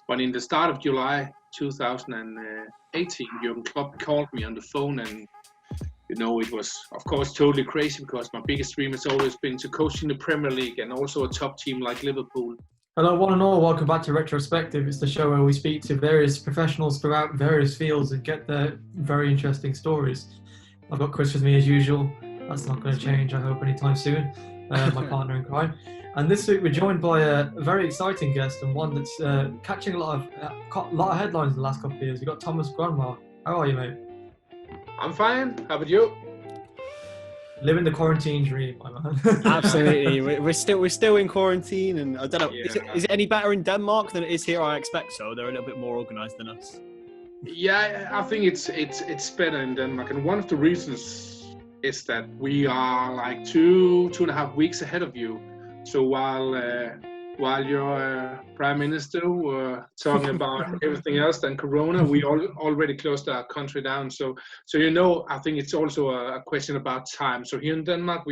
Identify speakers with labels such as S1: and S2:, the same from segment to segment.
S1: But in the start of July 2018, Jurgen Klopp called me on the phone, and it was, of course, totally crazy because my biggest dream has always been to coach in the Premier League and also a top team like Liverpool.
S2: Hello, one and all. Welcome back to Retrospective. It's the show where we speak to various professionals throughout various fields and get their very interesting stories. I've got Chris with me as usual. That's not going to change, I hope, anytime soon. My partner in crime. And this week we're joined by a very exciting guest and one that's catching a lot of headlines in the last couple of years. We've got Thomas Gronnemark. How are you, mate?
S1: I'm fine. How about you?
S2: Living the quarantine dream, my man.
S3: Absolutely, we're still in quarantine, and I don't know. Yeah. Is it any better in Denmark than it is here? I expect so. They're a little bit more organised than us.
S1: Yeah, I think it's better in Denmark, and one of the reasons is that we are like 2.5 weeks ahead of you. So while your prime minister were talking about everything else than Corona, we already closed our country down. So I think it's also a question about time. So here in Denmark,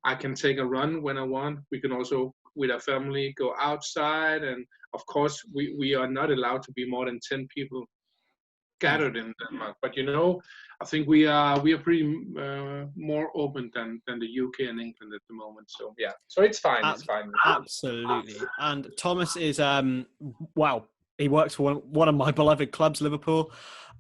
S1: I can take a run when I want. We can also, with our family, go outside, and of course, we are not allowed to be more than 10 people gathered in Denmark. But I think we are pretty more open than the UK and England at the moment. So yeah, so it's fine. It's fine.
S3: Absolutely. And Thomas is he works for one of my beloved clubs, Liverpool.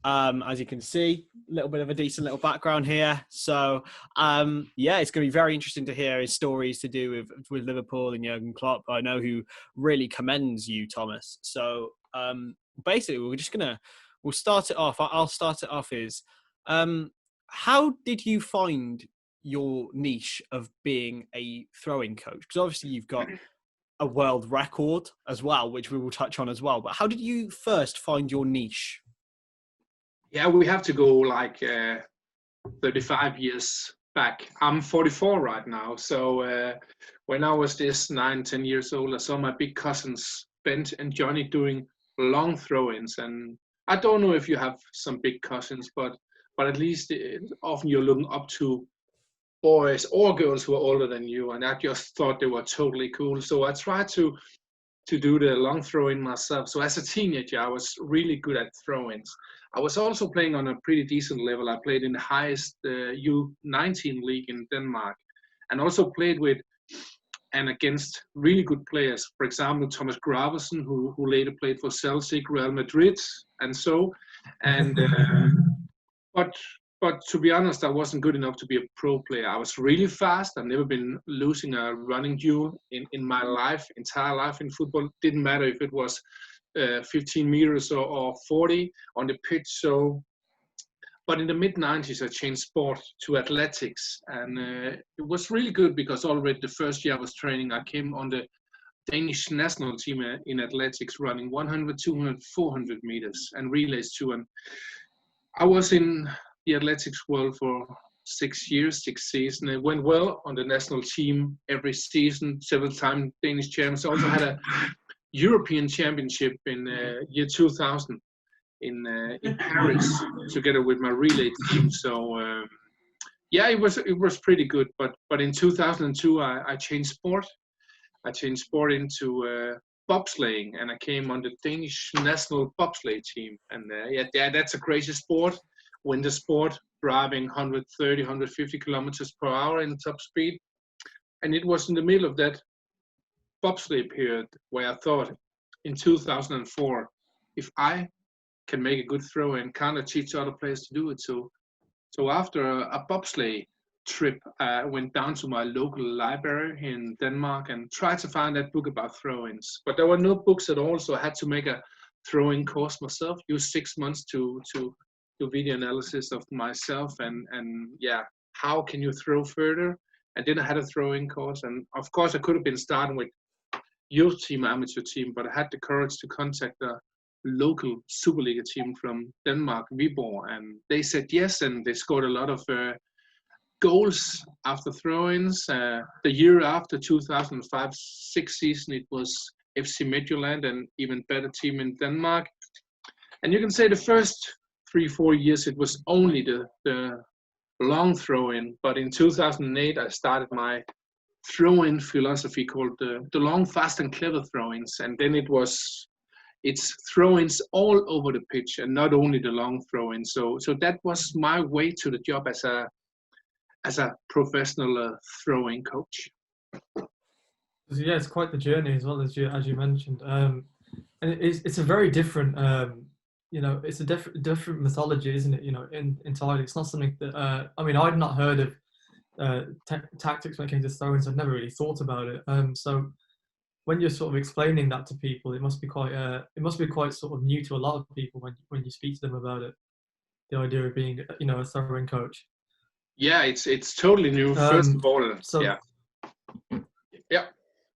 S3: As you can see, a little bit of a decent little background here. So it's going to be very interesting to hear his stories to do with Liverpool and Jurgen Klopp. I know who really commends you, Thomas. So basically, we'll start it off. I'll start it off is, how did you find your niche of being a throwing coach? Because obviously you've got a world record as well, which we will touch on as well. But how did you first find your niche?
S1: Yeah, we have to go like 35 years back. I'm 44 right now. So when I was 9-10 years old, I saw my big cousins, Ben and Johnny, doing long throw-ins. And I don't know if you have some big cousins, but at least often you're looking up to boys or girls who are older than you, and I just thought they were totally cool. So I tried to do the long throw-in myself. So as a teenager, I was really good at throw-ins. I was also playing on a pretty decent level. I played in the highest U19 league in Denmark, and also played with and against really good players. For example, Thomas Gronnemark, who later played for Celtic, Real Madrid, and so. And but to be honest, I wasn't good enough to be a pro player. I was really fast. I've never been losing a running duel in my entire life in football. Didn't matter if it was 15 meters or 40 on the pitch. But in the mid-90s, I changed sport to athletics. And it was really good because already the first year I was training, I came on the Danish national team in athletics, running 100, 200, 400 meters and relays too. And I was in the athletics world for 6 years, 6 seasons. It went well on the national team every season, several times Danish champions. I also had a European championship in year 2000 in Paris together with my relay team. So it was pretty good. But in 2002 I changed sport. I changed sport into bobsleighing, and I came on the Danish national bobsleigh team. And that's a crazy sport. Winter sport, driving 130, 150 kilometers per hour in top speed. And it was in the middle of that bobsleigh period where I thought in 2004, if I can make a good throw and can't I teach other players to do it. So after a bobsleigh trip, I went down to my local library in Denmark and tried to find that book about throw-ins. But there were no books at all, so I had to make a throwing course myself, use 6 months to do video analysis of myself and how can you throw further. And then I had a throwing course, and of course I could have been starting with youth team, amateur team, but I had the courage to contact a local Superliga team from Denmark, Viborg, and they said yes, and they scored a lot of goals after throw-ins. The year after 2005-06 season, it was FC Midtjylland, an even better team in Denmark. And you can say the first 3-4 years it was only the long throw-in, but in 2008 I started my throw-in philosophy called the long, fast and clever throw-ins, and then it was it's throw-ins all over the pitch and not only the long throw-ins. So that was my way to the job as a professional throwing coach.
S2: Yeah, it's quite the journey as well, as you mentioned. And it's a very different, it's a different mythology, isn't it? Entirely. It's not something that I'd not heard of tactics when it came to throw-ins. I'd never really thought about it. So when you're sort of explaining that to people, it must be quite sort of new to a lot of people when you speak to them about it. The idea of being, a throwing coach.
S1: Yeah, it's totally new. First of all,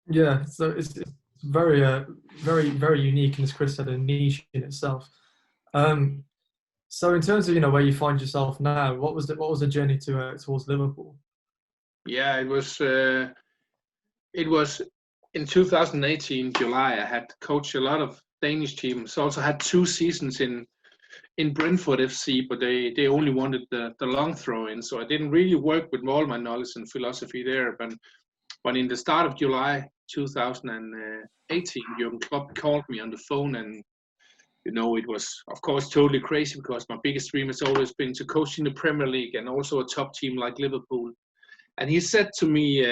S2: Yeah, so it's very, very, very unique, and as Chris said, a niche in itself. So in terms of where you find yourself now, what was the journey towards Liverpool?
S1: Yeah, it was in 2018 July. I had coached a lot of Danish teams. Also had 2 seasons in Brentford FC, but they only wanted the long throw-in, so I didn't really work with all my knowledge and philosophy there. But in the start of July 2018, Jurgen Klopp called me on the phone, and it was of course totally crazy because my biggest dream has always been to coach in the Premier League and also a top team like Liverpool. And he said to me,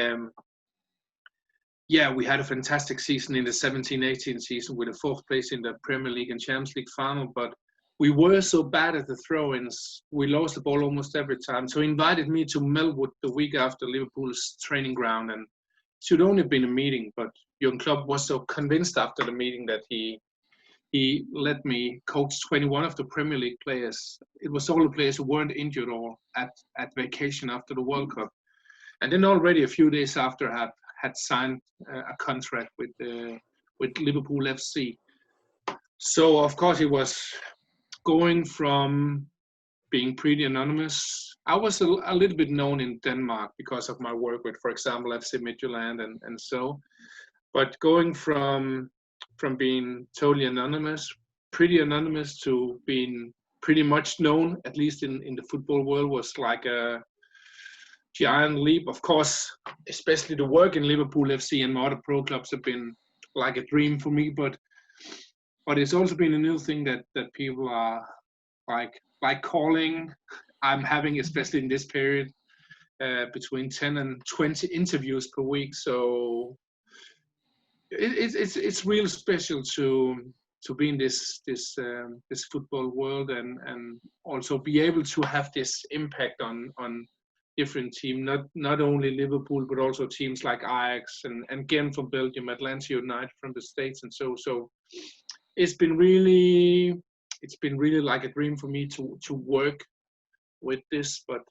S1: we had a fantastic season in the 17-18 season with a 4th place in the Premier League and Champions League final, but we were so bad at the throw-ins, we lost the ball almost every time. So he invited me to Melwood the week after Liverpool's training ground, and it should only have been a meeting, but Jurgen Klopp was so convinced after the meeting that he let me coach 21 of the Premier League players. It was all the players who weren't injured or at vacation after the World Cup. And then already a few days after had signed a contract with Liverpool FC. So of course it was going from being pretty anonymous. I was a little bit known in Denmark because of my work with, for example, FC Midtjylland and so. But going from being totally anonymous, pretty anonymous, to being pretty much known, at least in the football world, was like a giant leap. Of course, especially the work in Liverpool FC and my other pro clubs have been like a dream for me, but it's also been a new thing that people are like calling. I'm having, especially in this period, between 10 and 20 interviews per week. So it's real special to be in this football world and also be able to have this impact on different teams, not only Liverpool but also teams like Ajax and Ghent from Belgium, Atlanta United from the States, and so it's been really like a dream for me to work with this, but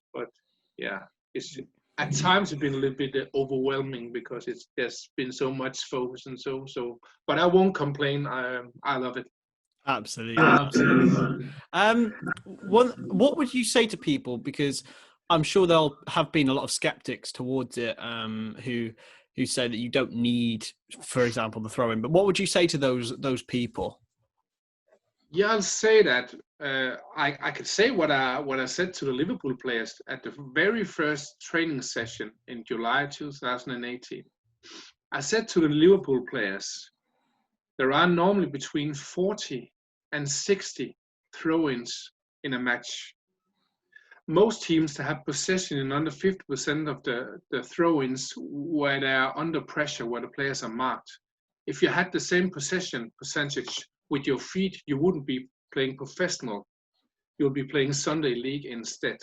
S1: yeah, it's at times it's been a little bit overwhelming because there's been so much focus and so, but I won't complain. I love it.
S3: Absolutely. What would you say to people, because I'm sure there'll have been a lot of skeptics towards it, who say that you don't need, for example, the throw-in, but what would you say to those people?
S1: Yeah, I'll say that I could say what I said to the Liverpool players at the very first training session in July 2018. I said to the Liverpool players, there are normally between 40 and 60 throw-ins in a match. Most teams have possession in under 50% of the throw-ins where they are under pressure, where the players are marked. If you had the same possession percentage with your feet, you wouldn't be playing professional. You'll be playing Sunday League instead.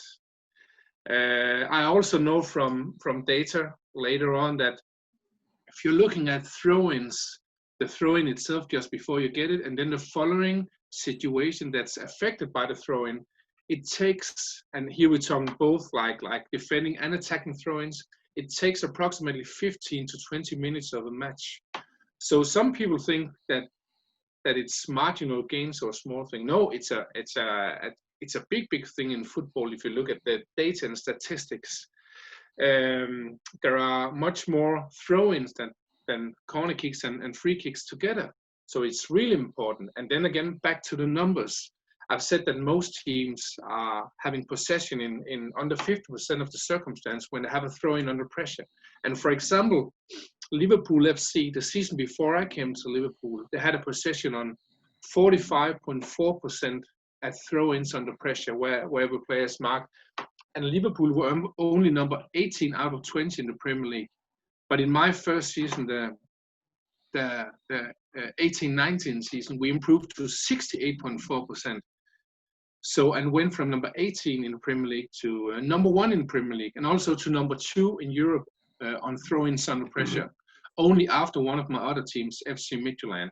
S1: I also know from data later on that if you're looking at throw-ins, the throw-in itself just before you get it, and then the following situation that's affected by the throw-in, it takes, and here we're talking both like defending and attacking throw-ins, it takes approximately 15 to 20 minutes of a match. So some people think that it's marginal gains or small thing. No, it's a big thing in football. If you look at the data and statistics, there are much more throw-ins than corner kicks and free kicks together. So it's really important. And then again, back to the numbers. I've said that most teams are having possession in under 50% of the circumstance when they have a throw-in under pressure. And for example, Liverpool FC, the season before I came to Liverpool, they had a possession on 45.4% at throw-ins under pressure, wherever players mark. And Liverpool were only number 18 out of 20 in the Premier League. But in my first season, the 18-19 season, we improved to 68.4%. So, and went from number 18 in the Premier League to number 1 in the Premier League, and also to number 2 in Europe on throw-ins under pressure, only after one of my other teams, FC Midtjylland.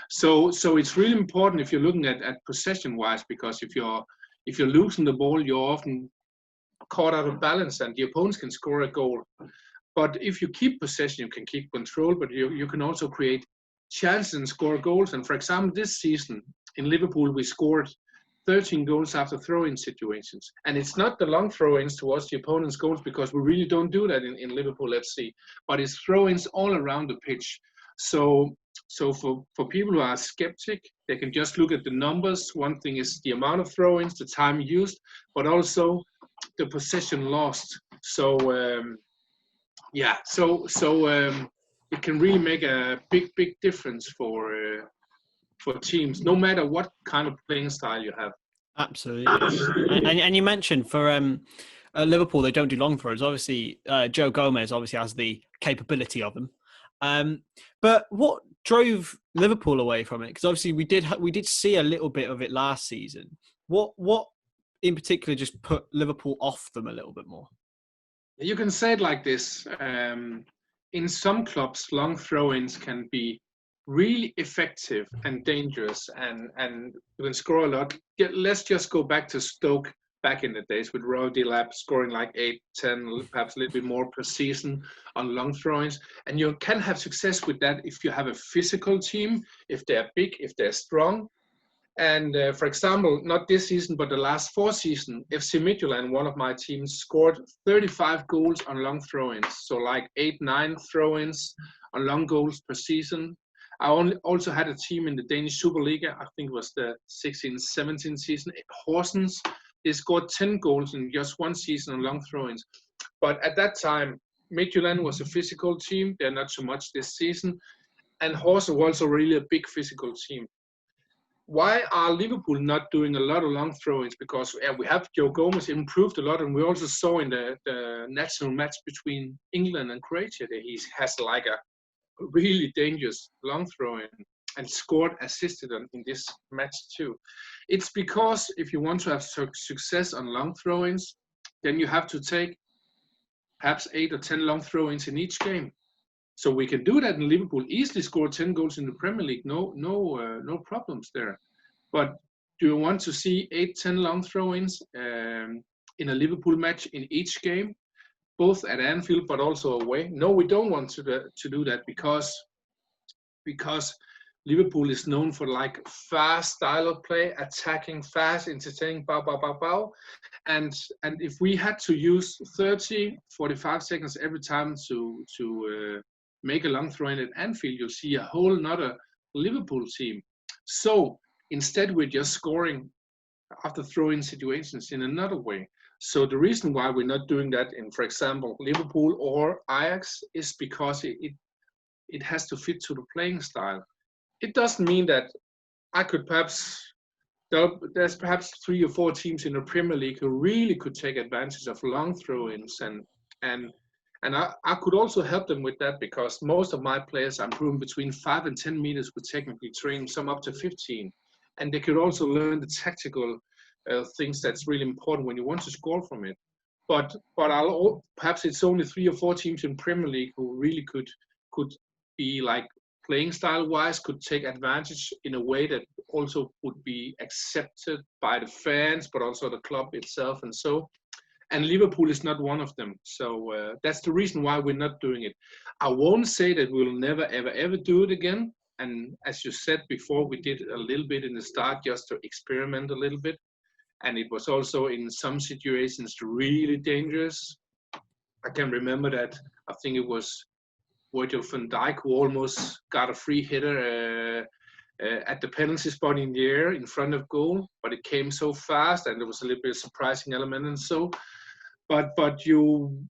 S1: So it's really important if you're looking at possession-wise, because if you're losing the ball, you're often caught out of balance, and the opponents can score a goal. But if you keep possession, you can keep control, but you can also create chances and score goals. And for example, this season in Liverpool, we scored 13 goals after throw-in situations. And it's not the long throw-ins towards the opponent's goals, because we really don't do that in Liverpool FC, but it's throw-ins all around the pitch. So for people who are skeptic, they can just look at the numbers. One thing is the amount of throw-ins, the time used, but also the possession lost. So it can really make a big difference for teams, no matter what kind of playing style you have.
S3: Absolutely. And you mentioned for Liverpool, they don't do long throws. Obviously, Joe Gomez obviously has the capability of them. But what drove Liverpool away from it? Because obviously we did see a little bit of it last season. What in particular just put Liverpool off them a little bit more?
S1: You can say it like this. In some clubs, long throw-ins can be really effective and dangerous, and you can score a lot. Let's just go back to Stoke back in the days with Roy Delap scoring like 8, 10, perhaps a little bit more per season on long throw-ins. And you can have success with that if you have a physical team, if they're big, if they're strong. And for example, not this season, but the last 4 seasons, FC Midtjylland, one of my teams, scored 35 goals on long throw-ins. So like 8, 9 throw-ins on long goals per season. I also had a team in the Danish Superliga, I think it was the 16-17 season, Horsens. They scored 10 goals in just 1 season on long throw-ins. But at that time, Midtjylland was a physical team. They're not so much this season. And Horsens was also really a big physical team. Why are Liverpool not doing a lot of long throw-ins? Because we have Joe Gomez improved a lot, and we also saw in the national match between England and Croatia that he has like a really dangerous long throw-in and scored, assisted in this match too. It's because if you want to have success on long throw-ins, then you have to take perhaps 8 or 10 long throw-ins in each game. So we can do that in Liverpool, easily score 10 goals in the Premier League, no problems there. But do you want to see 8, 10 long throw-ins in a Liverpool match in each game, both at Anfield but also away? No, we don't want to do that because Liverpool is known for like fast style of play, attacking fast, entertaining, bow. And if we had to use 30, 45 seconds every time to make a long throw-in at Anfield, you'll see a whole nother Liverpool team. So instead, we're just scoring after throw-in situations in another way. So the reason why we're not doing that in, for example, Liverpool or Ajax is because it has to fit to the playing style. It doesn't mean that I could there's perhaps 3 or 4 teams in the Premier League who really could take advantage of long throw-ins, and I could also help them with that, because most of my players are improving between 5 and 10 meters with technical training, some up to 15. And they could also learn the tactical things that's really important when you want to score from it. But perhaps it's only 3 or 4 teams in Premier League who really could be like playing style-wise, could take advantage in a way that also would be accepted by the fans, but also the club itself and so. And Liverpool is not one of them. So that's the reason why we're not doing it. I won't say that we'll never, ever do it again. And as you said before, we did a little bit in the start just to experiment a little bit. And it was also in some situations really dangerous. I can remember that, I think it was Virgil van Dijk who almost got a free hitter at the penalty spot in the air in front of goal, but it came so fast and there was a little bit of surprising element and so. But you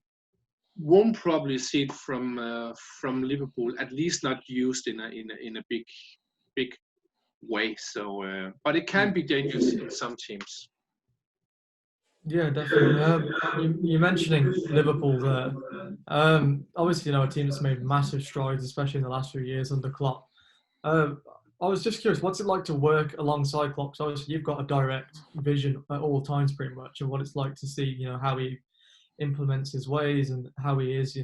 S1: won't probably see it from Liverpool, at least not used in a big way. So, but it can be dangerous in some teams.
S2: Yeah, definitely. You're mentioning Liverpool there. Obviously, a team that's made massive strides, especially in the last few years under Klopp. I was just curious, what's it like to work alongside Klopp? So obviously, you've got a direct vision at all times, pretty much, of what it's like to see, how he implements his ways and how he is,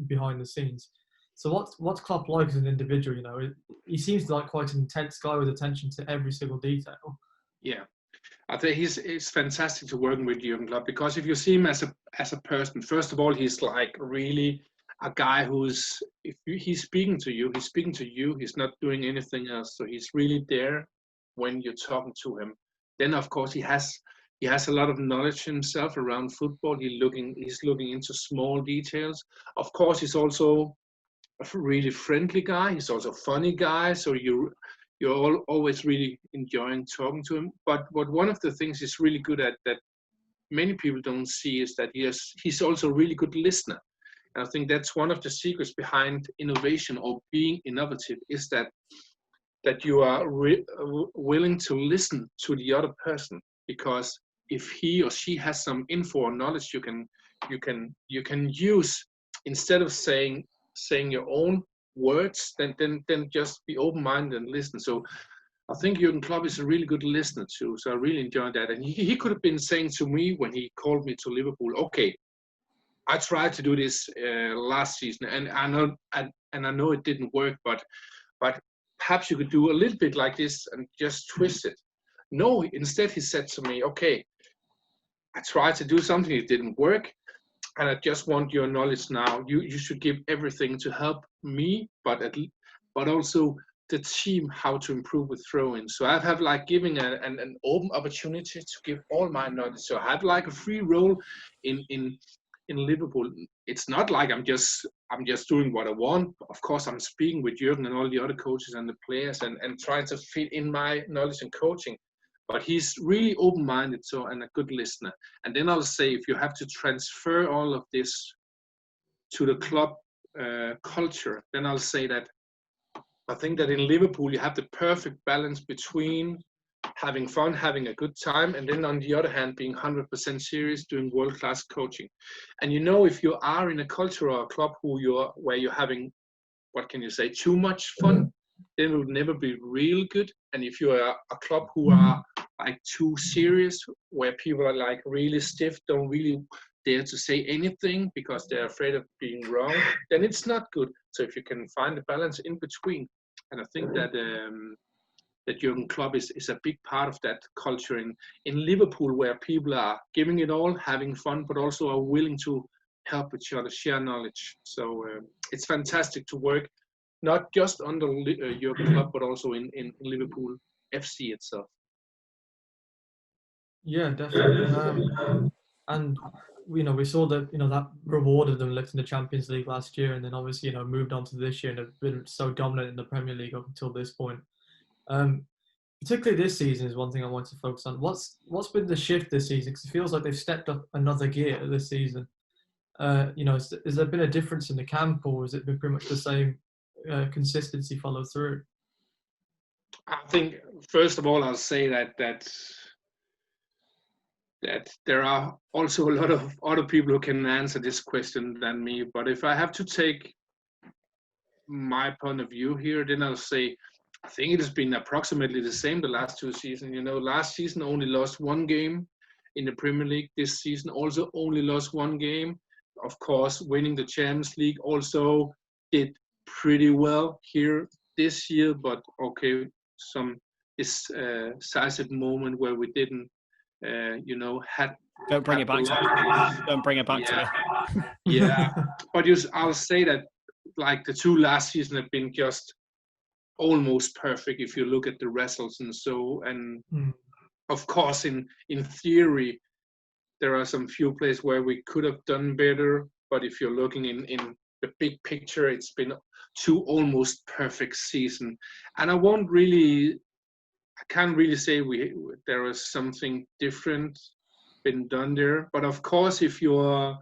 S2: behind the scenes. So what's Klopp like as an individual? He seems like quite an intense guy with attention to every single detail.
S1: Yeah. I think it's fantastic to work with Jurgen Klopp, because if you see him as a person, first of all, he's like really a guy who's, if he's speaking to you, he's not doing anything else. So he's really there when you're talking to him. Then of course he has a lot of knowledge himself around football. He's looking into small details. Of course, he's also a really friendly guy. He's also a funny guy. So you're always really enjoying talking to him. But one of the things he's really good at that many people don't see is that he's also a really good listener. And I think that's one of the secrets behind innovation or being innovative, is that you are willing to listen to the other person. Because if he or she has some info or knowledge you can use, instead of saying your own words, then just be open-minded and listen. So I think Jurgen Klopp is a really good listener too. So I really enjoyed that. And he could have been saying to me when he called me to Liverpool, okay, I tried to do this last season, and I know it didn't work, but perhaps you could do a little bit like this and just twist it. No, instead he said to me, okay, I tried to do something, it didn't work, and I just want your knowledge now. You should give everything to help me, but also the team how to improve with throwing. So I have like giving an open opportunity to give all my knowledge. So I have like a free role in Liverpool. It's not like I'm just doing what I want. Of course, I'm speaking with Jurgen and all the other coaches and the players and trying to fit in my knowledge and coaching. But he's really open-minded, and a good listener. And then I'll say, if you have to transfer all of this to the club culture, then I'll say that I think that in Liverpool you have the perfect balance between having fun, having a good time, and then on the other hand being 100% serious, doing world-class coaching. And if you are in a culture or a club where you're having, what can you say, too much fun, then it will never be real good. And if you're a club who are like too serious, where people are like really stiff, don't really dare to say anything because they're afraid of being wrong, then it's not good. So if you can find a balance in between, and I think that Jurgen Klopp is a big part of that culture in Liverpool, where people are giving it all, having fun, but also are willing to help each other, share knowledge. So it's fantastic to work, not just under Jurgen Klopp, but also in Liverpool FC itself.
S2: Yeah, definitely. And we saw that that rewarded them lifting the Champions League last year, and then obviously moved on to this year and have been so dominant in the Premier League up until this point. Particularly this season is one thing I want to focus on. What's been the shift this season? Because it feels like they've stepped up another gear this season. Has there been a difference in the camp, or has it been pretty much the same consistency followed through?
S1: I think first of all I'll say that there are also a lot of other people who can answer this question than me. But if I have to take my point of view here, then I'll say I think it has been approximately the same the last two seasons. Last season only lost one game in the Premier League. This season also only lost one game. Of course, winning the Champions League also did pretty well here this year. But okay, this decisive moment where we didn't, had.
S3: Don't bring it back to me. Don't bring it back to me.
S1: Yeah, but I'll say that like the two last seasons have been just almost perfect if you look at the results and of course in theory there are some few places where we could have done better, but if you're looking in the big picture, it's been two almost perfect season. And I can't really say there is something different been done there. But of course, if you're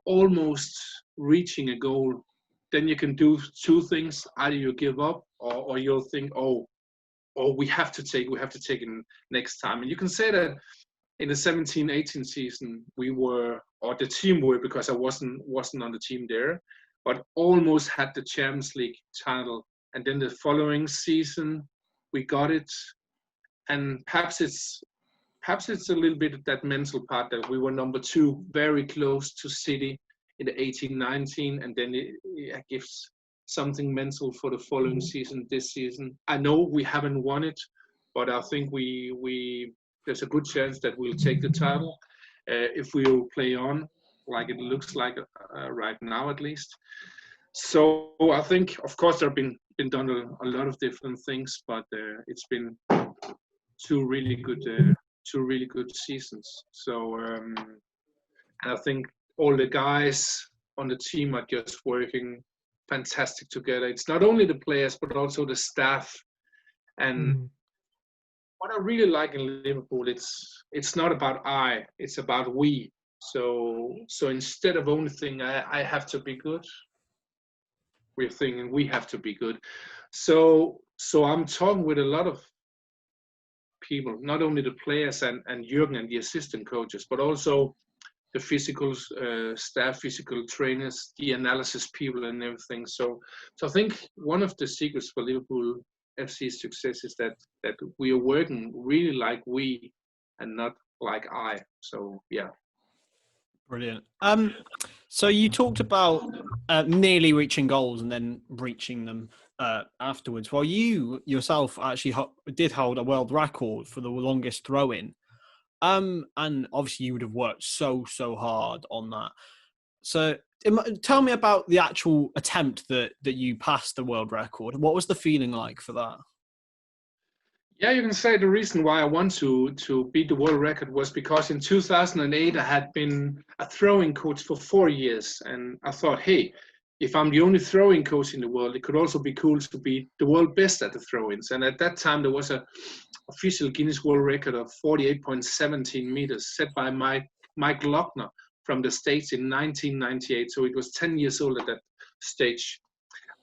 S1: almost reaching a goal, then you can do two things. Either you give up or you'll think, oh, or we have to take it next time. And you can say that in the 17-18 season, we were, or the team were, because I wasn't on the team there, but almost had the Champions League title. And then the following season, we got it. And perhaps it's a little bit of that mental part that we were number 2, very close to City in the 18-19, and then it gives something mental for the following season, this season. I know we haven't won it, but I think there's a good chance that we'll take the title if we'll play on like it looks like right now, at least. So I think, of course, there have been done a lot of different things, but it's been two really good seasons. So and I think all the guys on the team are just working fantastic together. It's not only the players, but also the staff. And what I really like in Liverpool, it's not about I, it's about we. So instead of only thinking I have to be good, we're thinking we have to be good. So I'm talking with a lot of people, not only the players and Jürgen and the assistant coaches, but also the physical staff, physical trainers, the analysis people and everything. So I think one of the secrets for Liverpool FC's success is that we are working really like we and not like I. So yeah.
S3: Brilliant. So you talked about nearly reaching goals and then reaching them afterwards. Well, you yourself actually did hold a world record for the longest throw-in. And obviously you would have worked so hard on that. So tell me about the actual attempt that you passed the world record. What was the feeling like for that?
S1: Yeah, you can say the reason why I want to beat the world record was because in 2008 I had been a throwing coach for 4 years, and I thought, hey, if I'm the only throwing coach in the world, it could also be cool to be the world best at the throw-ins. And at that time there was a official Guinness World Record of 48.17 meters set by Mike Lochner from the States in 1998. So it was 10 years old at that stage.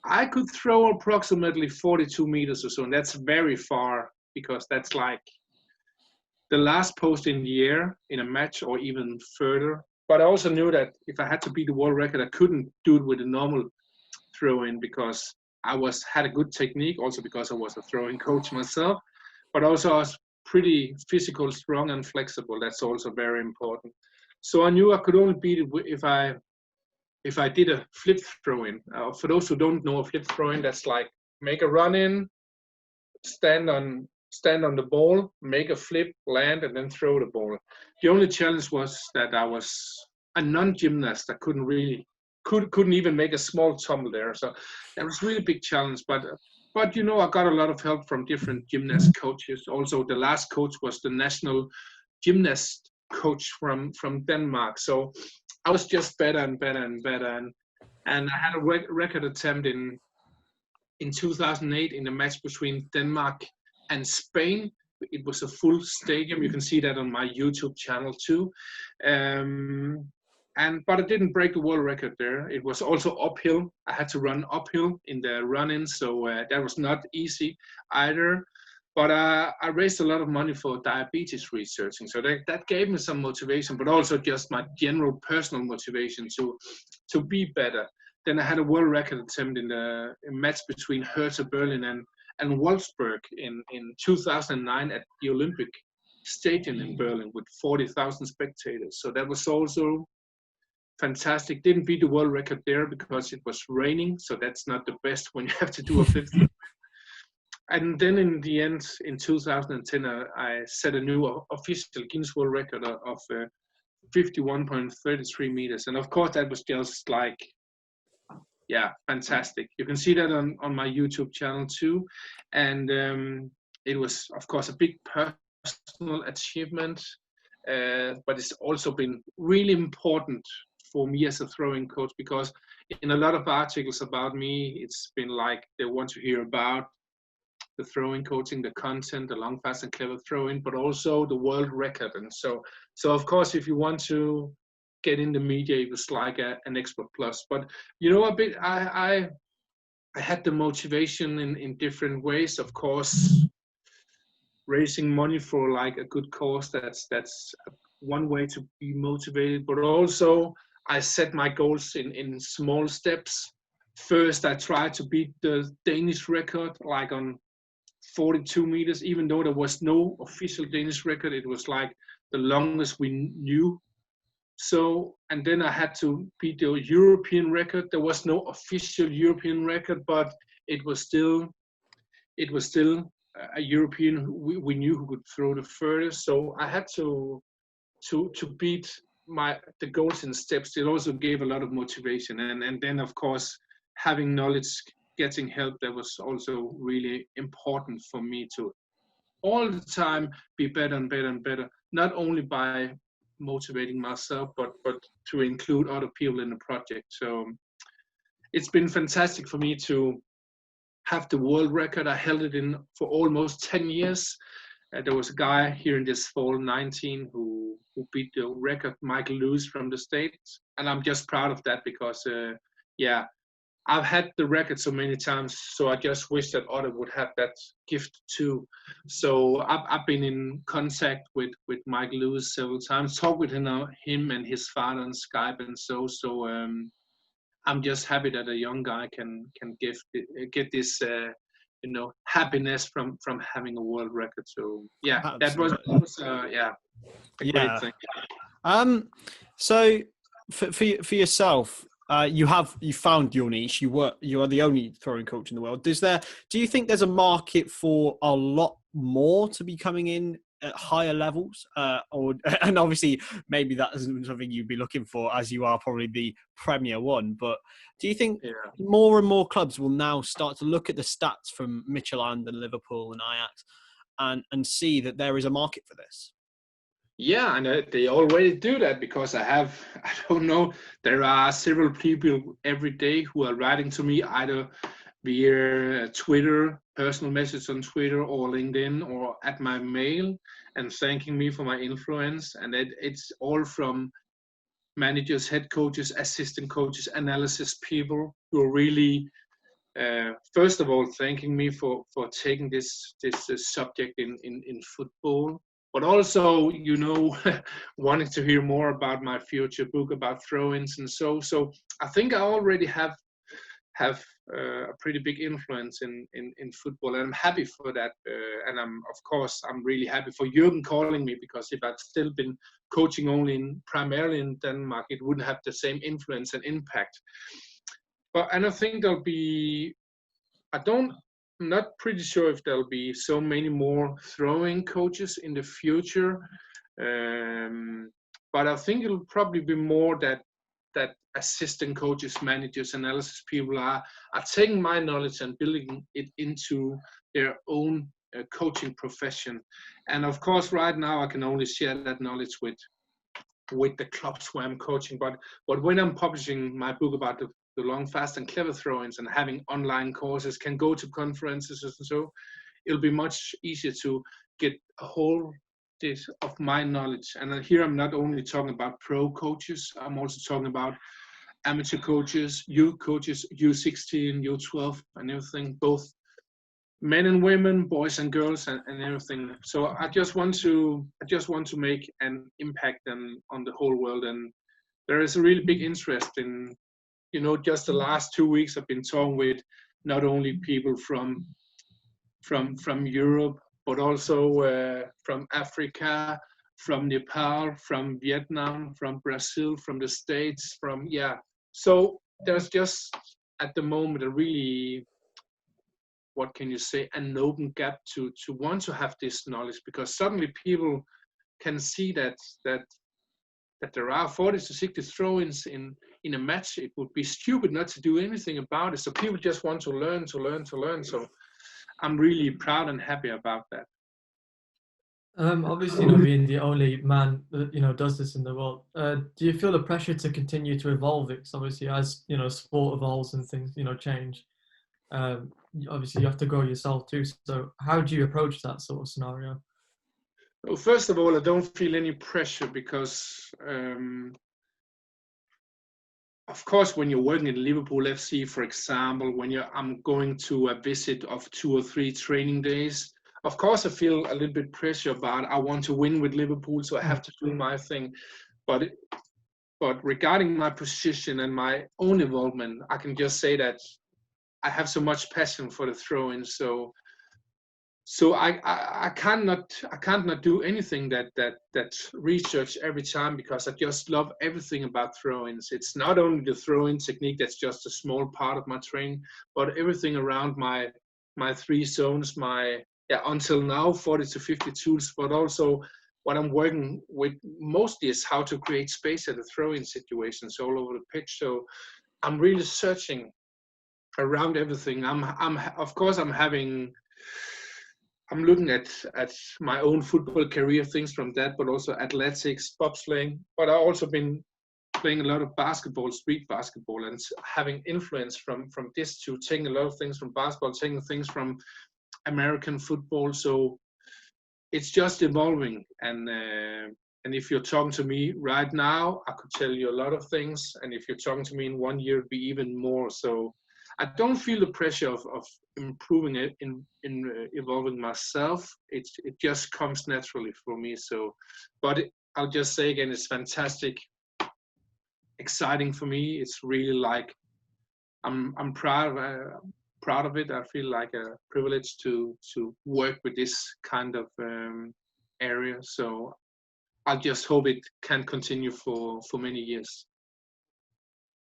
S1: I could throw approximately 42 meters or so, and that's very far, because that's like the last post in the air in a match or even further. But I also knew that if I had to beat the world record, I couldn't do it with a normal throw-in, because I had a good technique, also because I was a throwing coach myself, but also I was pretty physical, strong and flexible. That's also very important. So I knew I could only beat it if I did a flip throw-in. For those who don't know, a flip throw-in, that's like make a run-in, stand on the ball, make a flip, land, and then throw the ball. The only challenge was that I was a non-gymnast. I couldn't even make a small tumble there. So that was really big challenge. But you know, I got a lot of help from different gymnast coaches. Also, the last coach was the national gymnast coach from Denmark. So I was just better and better and better. And I had a record attempt in 2008 in a match between Denmark and Spain. It was a full stadium. You can see that on my YouTube channel too. But I didn't break the world record there. It was also uphill. I had to run uphill in the run-in, so that was not easy either. But I raised a lot of money for diabetes researching, so that gave me some motivation, but also just my general personal motivation to be better. Then I had a world record attempt in a match between Hertha Berlin and Wolfsburg in 2009 at the Olympic Stadium in Berlin with 40,000 spectators. So that was also fantastic. Didn't beat the world record there because it was raining, so that's not the best when you have to do a fifth. And then in the end, in 2010, I set a new official Guinness World Record of 51.33 meters. And of course, that was just like, yeah, fantastic. You can see that on my YouTube channel too. And it was, of course, a big personal achievement, but it's also been really important for me as a throwing coach, because in a lot of articles about me, it's been like they want to hear about the throwing coaching, the content, the long, fast and clever throwing, but also the world record. And so of course, if you want to get in the media, it was like an extra plus. But you know, I had the motivation in different ways. Of course, raising money for like a good cause. That's one way to be motivated. But also I set my goals in small steps. First, I tried to beat the Danish record, like on 42 meters, even though there was no official Danish record. It was like the longest we knew. So, and then I had to beat the European record. There was no official European record, but it was still a European we knew who could throw the furthest. So I had to beat the goals in steps. It also gave a lot of motivation, and then of course having knowledge, getting help, that was also really important for me to all the time be better and better and better, not only by motivating myself, but to include other people in the project. So it's been fantastic for me to have the world record. I held it in for almost 10 years. There was a guy here in this fall, 19, who beat the record, Michael Lewis from the States. And I'm just proud of that because, I've had the record so many times, so I just wish that others would have that gift too. So I've been in contact with Mike Lewis several times, talked with him and his father on Skype and so. I'm just happy that a young guy can get this happiness from having a world record. So yeah,
S3: Absolutely.
S1: that was a great thing.
S3: So for yourself. You found your niche. You are the only throwing coach in the world. Do you think there's a market for a lot more to be coming in at higher levels? And obviously maybe that isn't something you'd be looking for, as you are probably the premier one. But do you think more and more clubs will now start to look at the stats from Midtjylland and Liverpool and Ajax and see that there is a market for this?
S1: Yeah, and they already do that because I don't know, there are several people every day who are writing to me either via Twitter, personal message on Twitter or LinkedIn or at my mail and thanking me for my influence. And it's all from managers, head coaches, assistant coaches, analysis people who are really, first of all, thanking me for taking this subject in football. But also, wanting to hear more about my future book about throw-ins and so. So I think I already have a pretty big influence in football, and I'm happy for that. And I'm really happy for Jürgen calling me, because if I'd still been coaching primarily in Denmark, it wouldn't have the same influence and impact. And I think I'm not pretty sure if there'll be so many more throwing coaches in the future, but I think it'll probably be more that assistant coaches, managers, analysis people are taking my knowledge and building it into their own coaching profession. And of course, right now I can only share that knowledge with the clubs where I'm coaching. But when I'm publishing my book about the long, fast, and clever throw-ins and having online courses, can go to conferences and so, it'll be much easier to get a hold of my knowledge. And here I'm not only talking about pro coaches, I'm also talking about amateur coaches, youth coaches, U16, U12, and everything, both men and women, boys and girls, and everything. So I just want to make an impact on the whole world. And there is a really big interest in, just the last 2 weeks I've been talking with not only people from Europe, but also from Africa, from Nepal, from Vietnam, from Brazil, from the States, So there's just at the moment a really, what can you say, an open gap to want to have this knowledge, because suddenly people can see that there are 40 to 60 throw-ins in a match. It would be stupid not to do anything about it. So people just want to learn. So I'm really proud and happy about that.
S2: Obviously, being the only man that does this in the world, do you feel the pressure to continue to evolve it? Because obviously, as sport evolves and things change, obviously you have to grow yourself too. So how do you approach that sort of scenario?
S1: Well, first of all, I don't feel any pressure because, of course, when you're working in Liverpool FC, for example, I'm going to a visit of 2 or 3 training days, of course, I feel a little bit pressure about I want to win with Liverpool, so I have to do my thing. But regarding my position and my own involvement, I can just say that I have so much passion for the throw-in. So I can't not do anything that research every time, because I just love everything about throw-ins. It's not only the throw-in technique that's just a small part of my training, but everything around my 3 zones, until now 40 to 50 tools, but also what I'm working with mostly is how to create space at the throw-in situations all over the pitch. So I'm really searching around everything. Of course I'm looking at my own football career, things from that, but also athletics, bobsleighing. But I've also been playing a lot of basketball, street basketball, and having influence from this to taking a lot of things from basketball, taking things from American football. So it's just evolving. And if you're talking to me right now, I could tell you a lot of things. And if you're talking to me in 1 year, it'd be even more. So I don't feel the pressure of improving it in evolving myself. It just comes naturally for me. So, but I'll just say again, it's fantastic, exciting for me. It's really like I'm proud of it. I feel like a privilege to work with this kind of area. So I just hope it can continue for many years.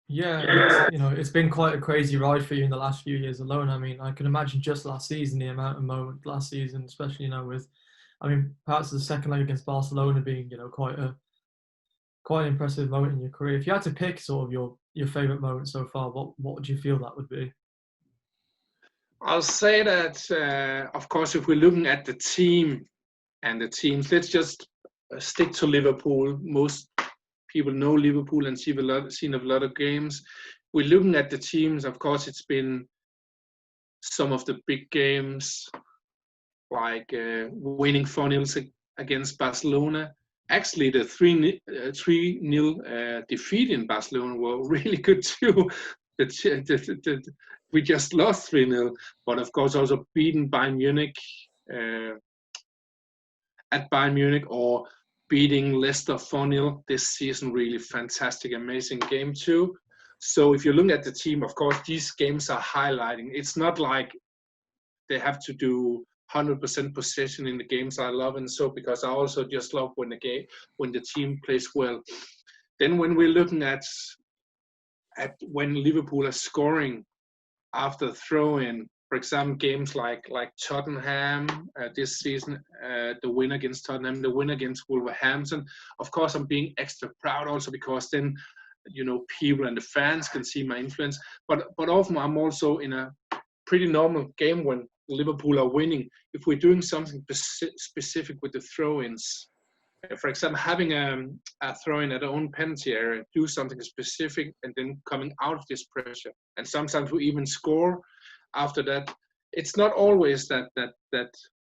S2: Yeah, it's been quite a crazy ride for you in the last few years alone. I mean, I can imagine just last season, the amount of moments last season, especially, with, perhaps the second leg against Barcelona being, quite an impressive moment in your career. If you had to pick sort of your favorite moment so far, what would you feel that would be?
S1: I'll say that, of course, if we're looking at the team and the teams, let's just stick to Liverpool. Most people know Liverpool and seen a lot of games. We're looking at the teams. Of course, it's been some of the big games, like winning 4-0 against Barcelona. Actually, the 3-0 defeat in Barcelona were really good too. We just lost 3-0, but of course also beaten Bayern Munich at Bayern Munich, or beating Leicester 4-0 this season. Really fantastic, amazing game too. So if you look at the team, of course, these games are highlighting. It's not like they have to do 100% possession in the games I love, and so because I also just love when the team plays well. Then when we're looking at when Liverpool are scoring after throw-in, for example, games like Tottenham this season, the win against Tottenham, the win against Wolverhampton. Of course, I'm being extra proud also because then, people and the fans can see my influence. But often I'm also in a pretty normal game when Liverpool are winning. If we're doing something specific with the throw-ins, for example, having a throw-in at our own penalty area, do something specific, and then coming out of this pressure. And sometimes we even score after that. It's not always that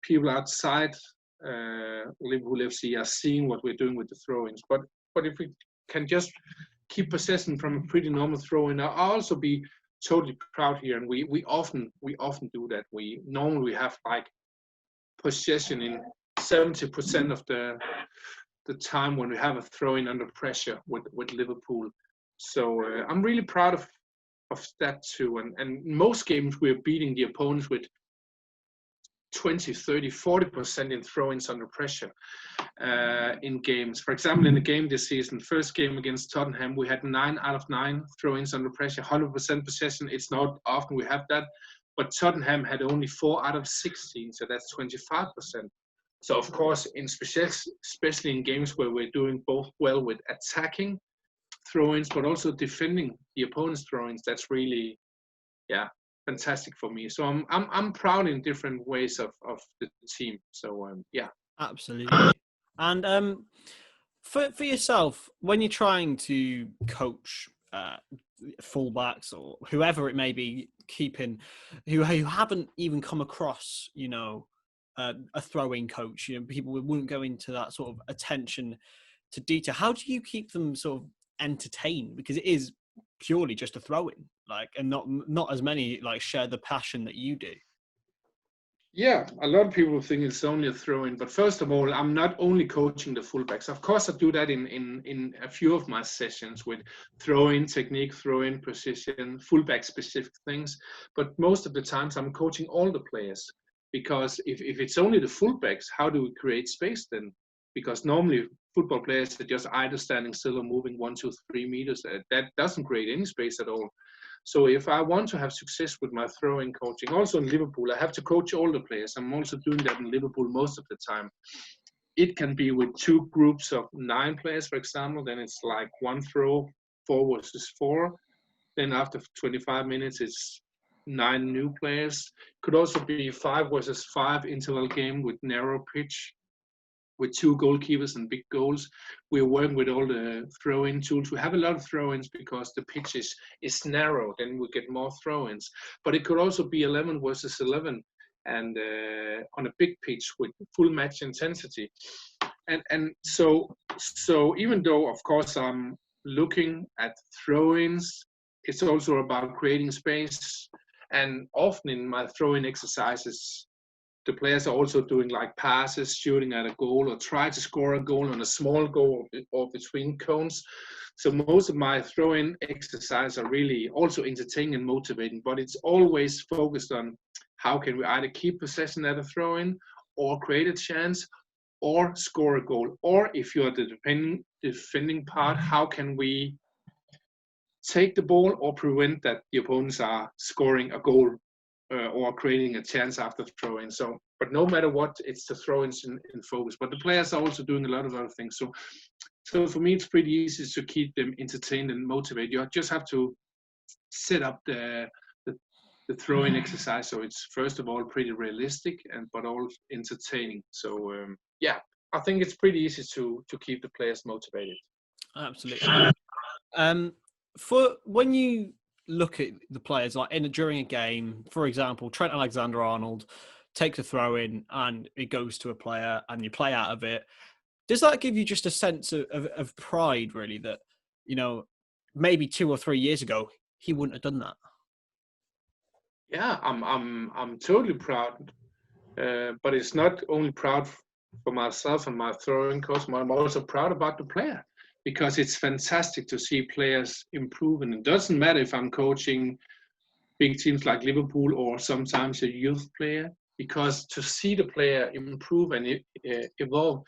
S1: people outside Liverpool FC are seeing what we're doing with the throw-ins. But if we can just keep possession from a pretty normal throw-in, I'll also be totally proud here. And we often do that. We normally have like possession in 70% of the time when we have a throw-in under pressure with Liverpool. So I'm really proud of that too. And most games we're beating the opponents with 20, 30, 40% in throw-ins under pressure in games. For example, in the game this season, first game against Tottenham, we had 9 out of 9 throw-ins under pressure, 100% possession. It's not often we have that, but Tottenham had only 4 out of 16, so that's 25%. So of course, especially in games where we're doing both well with attacking throw-ins, but also defending the opponent's throw-ins, that's really, fantastic for me. So I'm proud in different ways of the team. So
S3: Absolutely. And for yourself, when you're trying to coach fullbacks or whoever it may be, who haven't even come across, a throwing coach, people wouldn't go into that sort of attention to detail. How do you keep them sort of entertained? Because it is purely just a throw-in, and not as many share the passion that you do.
S1: Yeah, a lot of people think it's only a throw-in, but first of all, I'm not only coaching the fullbacks. Of course, I do that in a few of my sessions with throw-in technique, throw-in precision, fullback-specific things. But most of the times, I'm coaching all the players, because if it's only the fullbacks, how do we create space then? Because normally football players are just either standing still or moving 1, 2, 3 meters. That doesn't create any space at all. So if I want to have success with my throwing coaching, also in Liverpool, I have to coach all the players. I'm also doing that in Liverpool most of the time. It can be with 2 groups of 9 players, for example. Then it's like 1 throw, 4 versus 4. Then after 25 minutes, it's 9 new players. Could also be 5 versus 5 interval game with narrow pitch, with 2 goalkeepers and big goals. We're working with all the throw-in tools. We have a lot of throw-ins because the pitch is narrow, then we get more throw-ins. But it could also be 11 versus 11 and on a big pitch with full match intensity. And so even though, of course, I'm looking at throw-ins, it's also about creating space. And often in my throw-in exercises, the players are also doing like passes, shooting at a goal, or try to score a goal on a small goal or between cones. So most of my throw-in exercises are really also entertaining and motivating, but it's always focused on how can we either keep possession at a throw-in or create a chance or score a goal. Or if you're the defending part, how can we take the ball or prevent that the opponents are scoring a goal or creating a chance after throw-in. So, but no matter what, it's the throw-ins in focus. But the players are also doing a lot of other things. So for me, it's pretty easy to keep them entertained and motivated. You just have to set up the throw-in exercise so it's first of all pretty realistic but also entertaining. So yeah, I think it's pretty easy to keep the players motivated.
S3: Absolutely. For when you look at the players, like during a game, for example, Trent Alexander-Arnold takes a throw in and it goes to a player and you play out of it. Does that give you just a sense of pride, really, that, you know, maybe 2 or 3 years ago he wouldn't have done that?
S1: Yeah, I'm totally proud, but it's not only proud for myself and my throwing coach. I'm also proud about the player, because it's fantastic to see players improve. And it doesn't matter if I'm coaching big teams like Liverpool or sometimes a youth player, because to see the player improve and evolve,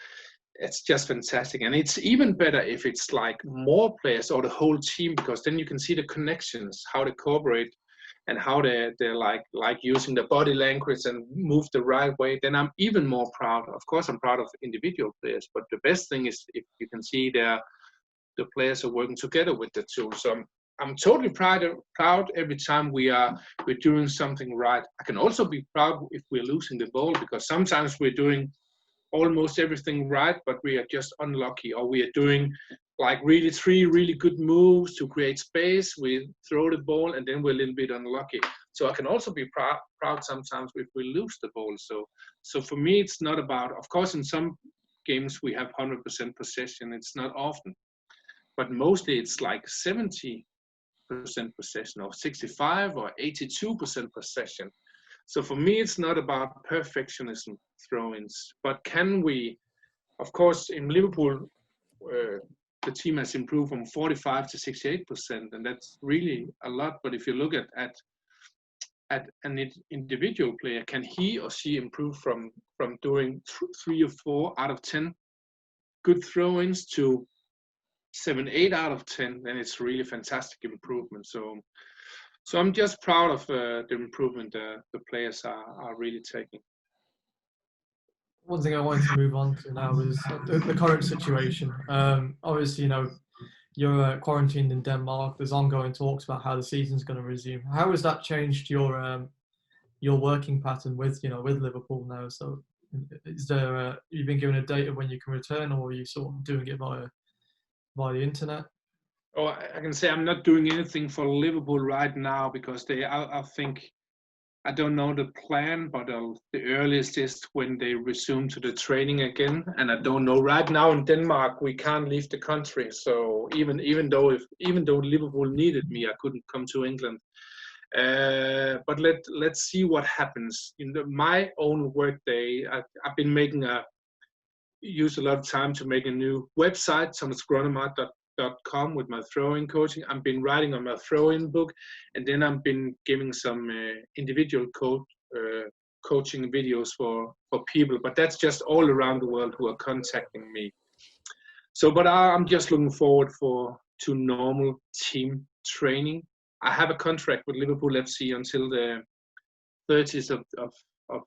S1: it's just fantastic. And it's even better if it's like more players or the whole team, because then you can see the connections, how they cooperate and how they're like using the body language and move the right way. Then I'm even more proud. Of course, I'm proud of individual players, but the best thing is if you can see the players are working together with the tool. So I'm totally proud every time we're doing something right. I can also be proud if we're losing the ball, because sometimes we're doing almost everything right, but we are just unlucky, or we are doing like really 3 really good moves to create space. We throw the ball and then we're a little bit unlucky. So I can also be proud sometimes if we lose the ball. So for me, it's not about, of course, in some games we have 100% possession. It's not often, but mostly it's like 70% possession or 65 or 82% possession. So for me, it's not about perfectionism throw-ins, but can we, of course, in Liverpool, the team has improved from 45 to 68%, and that's really a lot. But if you look at an individual player, can he or she improve from doing 3 or 4 out of 10 good throw-ins to 7, 8 out of 10, then it's really fantastic improvement. So I'm just proud of the improvement the players are really taking.
S2: One thing I wanted to move on to now is the current situation. Obviously, you know, you're quarantined in Denmark. There's ongoing talks about how the season's going to resume. How has that changed your working pattern with Liverpool now? So, is there you've been given a date of when you can return, or are you sort of doing it via the internet?
S1: Oh, I can say I'm not doing anything for Liverpool right now, because I think, I don't know the plan, but the earliest is when they resume to the training again. And I don't know, right now in Denmark, we can't leave the country. So even though Liverpool needed me, I couldn't come to England. But let's see what happens. In my own work day, I've been use a lot of time to make a new website, thomasgronnemark.com, with my throwing coaching. I've been writing on my throwing book, and then I've been giving some individual coaching videos for people, but that's just all around the world who are contacting me. So, but I'm just looking forward to normal team training. I have a contract with Liverpool FC until the 30th of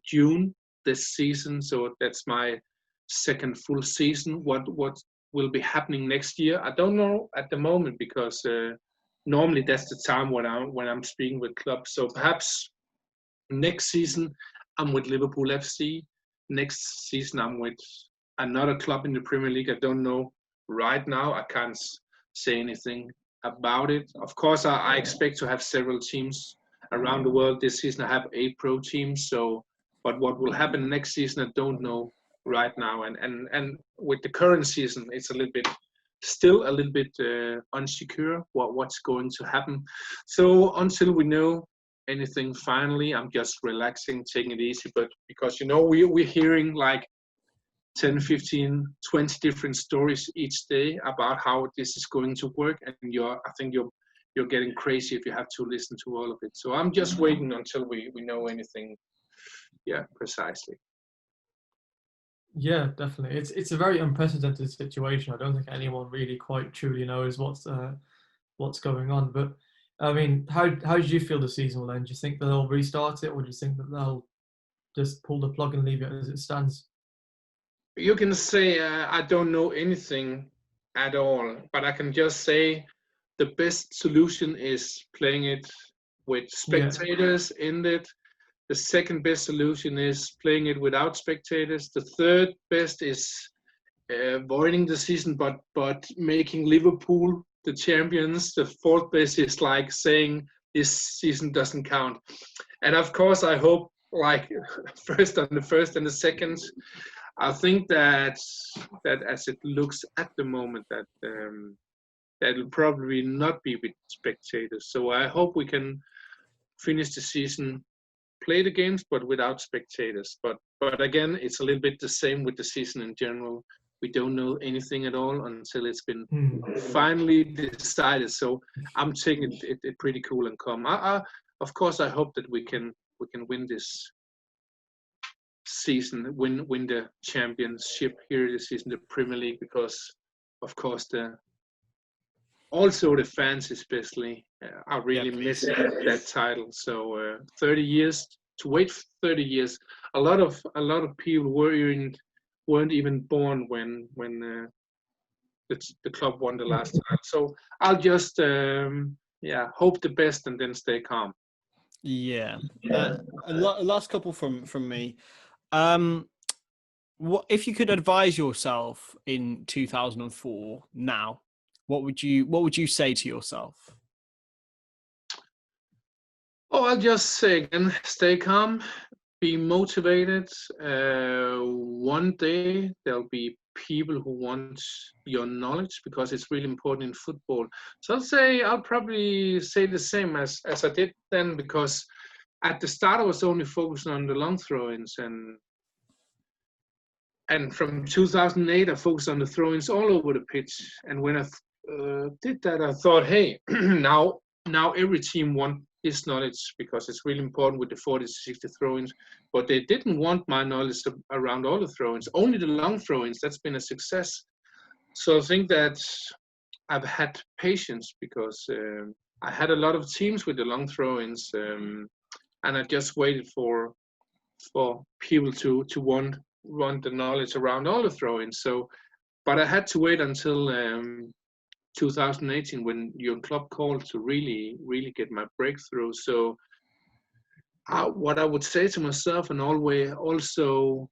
S1: June this season, so that's my second full season. What will be happening next year, I don't know at the moment, because normally that's the time when I'm speaking with clubs. So perhaps next season I'm with Liverpool FC. Next season I'm with another club in the Premier League. I don't know right now. I can't say anything about it. Of course, I expect to have several teams around the world this season. I have 8 pro teams. So, but what will happen next season, I don't know right now. And with the current season, it's still a little bit unsecure what's going to happen. So until we know anything finally, I'm just relaxing, taking it easy. But because, we're hearing like 10, 15, 20 different stories each day about how this is going to work, and I think you're getting crazy if you have to listen to all of it. So I'm just waiting until we know anything, precisely.
S2: Yeah, definitely. It's a very unprecedented situation. I don't think anyone really quite truly knows what's going on. But I mean, how did you feel the season will end? Do you think they'll restart it, or do you think that they'll just pull the plug and leave it as it stands?
S1: You can say I don't know anything at all, but I can just say the best solution is playing it with spectators in it. The second best solution is playing it without spectators. The third best is avoiding the season, but making Liverpool the champions. The fourth best is like saying this season doesn't count. And of course, I hope like first on the first and the second. I think that as it looks at the moment, that will probably not be with spectators. So I hope we can finish the season, play the games, but without spectators. But again, it's a little bit the same with the season in general. We don't know anything at all until it's been finally decided. So I'm taking it pretty cool and calm. Of course, I hope that we can win this season, win the championship here this season, the Premier League, because of course also the fans especially are really missing that title. So 30 years to wait for 30 years. A lot of people weren't even born when the club won the last time. So I'll just hope the best and then stay calm.
S3: Last couple from me. What if you could advise yourself in 2004 now? What would you say to yourself?
S1: Oh, I'll just say again, stay calm, be motivated. One day there'll be people who want your knowledge, because it's really important in football. So I'll probably say the same as I did then, because at the start I was only focusing on the long throw-ins, and from 2008 I focused on the throw-ins all over the pitch. And when I did that, I thought, hey, now every team wants this knowledge, because it's really important with the 40 to 60 throw-ins. But they didn't want my knowledge around all the throw-ins, only the long throw-ins. That's been a success. So I think that I've had patience, because I had a lot of teams with the long throw-ins, and I just waited for people to want the knowledge around all the throw-ins. So, but I had to wait until 2018 when Jurgen Klopp called to really get my breakthrough. So what I would say to myself, and always also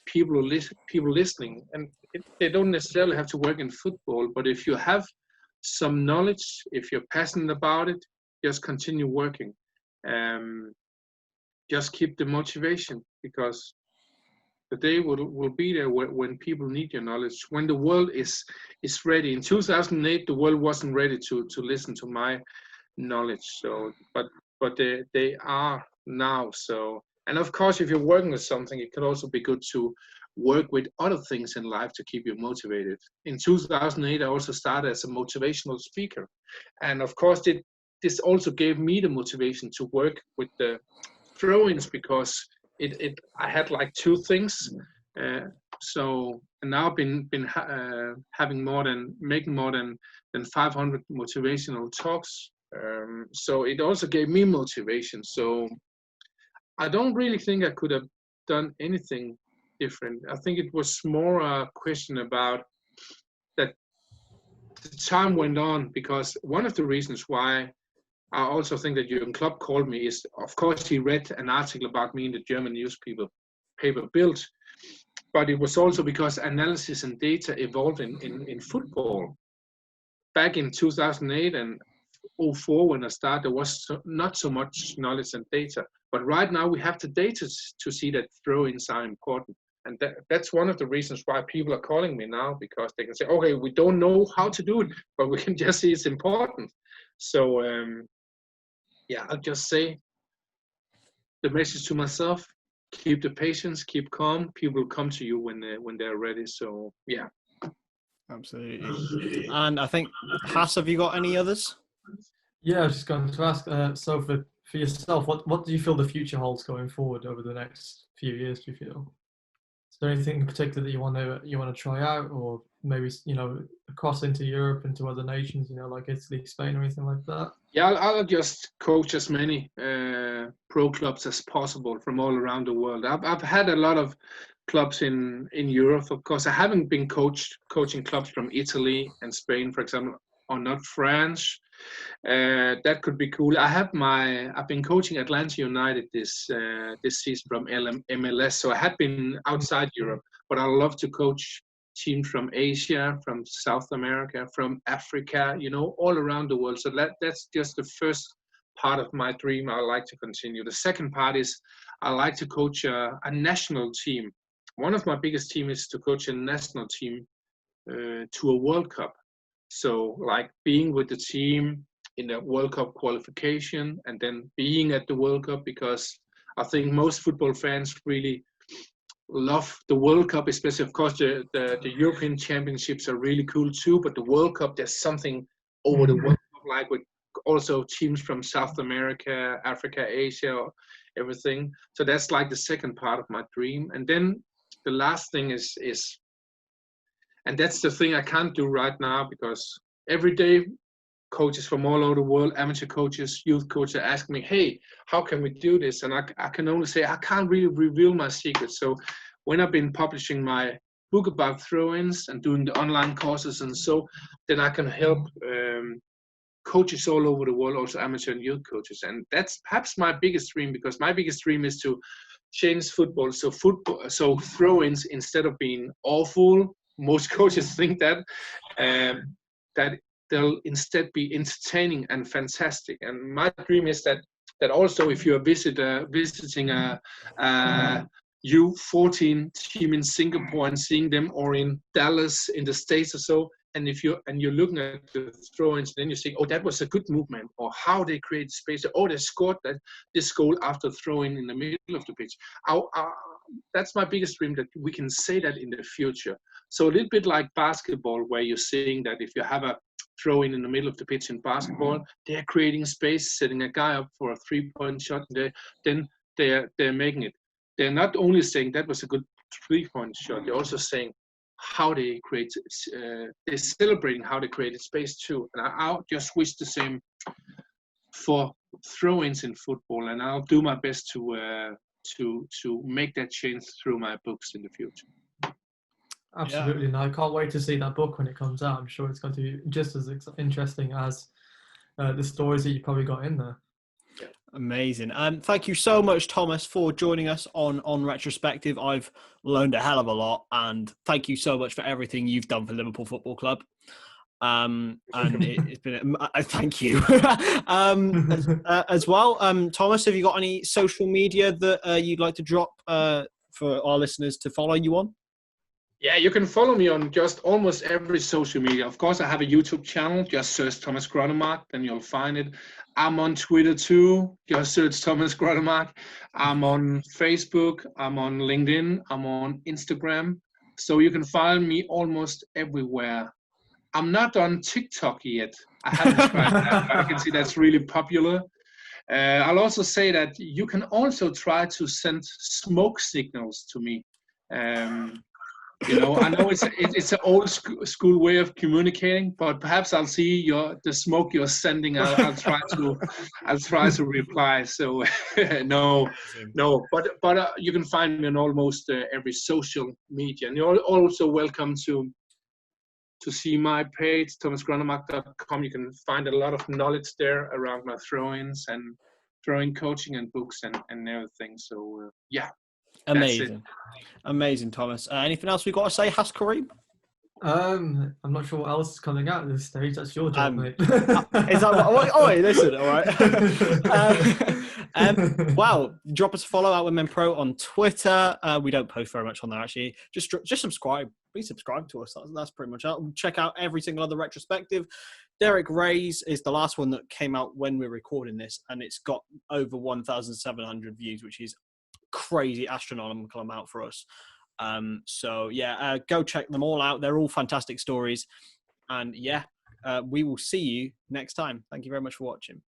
S1: people listening, and they don't necessarily have to work in football, but if you have some knowledge, if you're passionate about it, just continue working. Just keep the motivation, because the day will be there when people need your knowledge, when the world is ready. In 2008, the world wasn't ready to listen to my knowledge. So, but but they are now. So, and of course, if you're working with something, it can also be good to work with other things in life to keep you motivated. In 2008, I also started as a motivational speaker, and of course, this also gave me the motivation to work with the throw-ins, because I had like two things. So and now I've been making more than 500 motivational talks. So it also gave me motivation. So I don't really think I could have done anything different. I think it was more a question about that the time went on, because one of the reasons why I also think that Jürgen Klopp called me is, of course, he read an article about me in the German newspaper Bild, but it was also because analysis and data evolved in football. Back in 2008 and 2004, when I started, there was not so much knowledge and data. But right now we have the data to see that throw-ins are important. And that's one of the reasons why people are calling me now, because they can say, okay, we don't know how to do it, but we can just see it's important. So, yeah, I'll just say the message to myself: keep the patience, keep calm. People will come to you when they're ready. So, yeah.
S3: Absolutely. And I think, Hass, have you got any others?
S2: Yeah, I was just going to ask, so for yourself, what do you feel the future holds going forward over the next few years, do you feel? Is there anything in particular that you want to try out, or maybe, across into Europe, into other nations, like Italy, Spain, or anything like that?
S1: Yeah, I'll just coach as many pro clubs as possible from all around the world. I've had a lot of clubs in Europe, of course. I haven't been coaching clubs from Italy and Spain, for example, or not France. That could be cool. I've been coaching Atlanta United this season from MLS, so I had been outside Europe, but I love to coach teams from Asia, from South America, from Africa, all around the world. So that's just the first part of my dream I like to continue. The second part is I like to coach a national team. One of my biggest teams is to coach a national team to a World Cup. So like being with the team in the World Cup qualification and then being at the World Cup, because I think most football fans really love the World Cup, especially, of course, the European Championships are really cool too, but the World Cup, there's something over the World Cup, like with also teams from South America, Africa, Asia, everything. So that's like the second part of my dream. And then the last thing is and that's the thing I can't do right now, because every day coaches from all over the world, amateur coaches, youth coaches, ask me, hey, how can we do this? And I can only say, I can't really reveal my secrets. So when I've been publishing my book about throw-ins and doing the online courses and so, then I can help coaches all over the world, also amateur and youth coaches. And that's perhaps my biggest dream, because my biggest dream is to change football. So throw-ins, instead of being awful, most coaches think that they'll instead be entertaining and fantastic. And my dream is that also, if you're visiting a U14 team in Singapore and seeing them, or in Dallas in the States or so, and you're looking at the throw-ins, then you think, oh, that was a good movement, or how they create space, oh, they scored this goal after throwing in the middle of the pitch. That's my biggest dream, that we can say that in the future. So a little bit like basketball, where you're saying that if you have a throw-in the middle of the pitch in basketball, they're creating space, setting a guy up for a three-point shot, then they're making it. They're not only saying that was a good three-point shot, they're also saying how they create, they're celebrating how they created space too. And I just wish the same for throw-ins in football, and I'll do my best to make that change through my books in the future.
S2: Absolutely, and I can't wait to see that book when it comes out. I'm sure it's going to be just as interesting as the stories that you probably got in there.
S3: Amazing. Thank you so much, Thomas, for joining us on Retrospective. I've learned a hell of a lot, and thank you so much for everything you've done for Liverpool Football Club. And it's been thank you as well. Thomas, have you got any social media that you'd like to drop for our listeners to follow you on?
S1: Yeah, you can follow me on just almost every social media. Of course, I have a YouTube channel. Just search Thomas Gronnemark, then you'll find it. I'm on Twitter too. Just search Thomas Gronnemark. I'm on Facebook. I'm on LinkedIn. I'm on Instagram. So you can find me almost everywhere. I'm not on TikTok yet. I haven't tried that, but I can see that's really popular. I'll also say that you can also try to send smoke signals to me. I know it's an old school way of communicating, but perhaps I'll see the smoke you're sending. I'll try to reply. So no, but you can find me on almost every social media, and you're also welcome to see my page, thomasgronnemark.com. You can find a lot of knowledge there around my throw-ins and throwing coaching and books and everything. So yeah.
S3: Amazing, Thomas. Anything else we got to say, Hasan Karim?
S2: I'm not sure what else is coming out at this stage. That's your job, mate.
S3: Is that what? Oh, listen, all right. Wow, drop us a follow out with Men Pro on Twitter. We don't post very much on there actually. Just subscribe. Please subscribe to us. That's pretty much it. Check out every single other retrospective. Derek Ray's is the last one that came out when we're recording this, and it's got over 1,700 views, which is crazy astronomical amount for us. So yeah, go check them all out. They're all fantastic stories, and yeah, we will see you next time. Thank you very much for watching.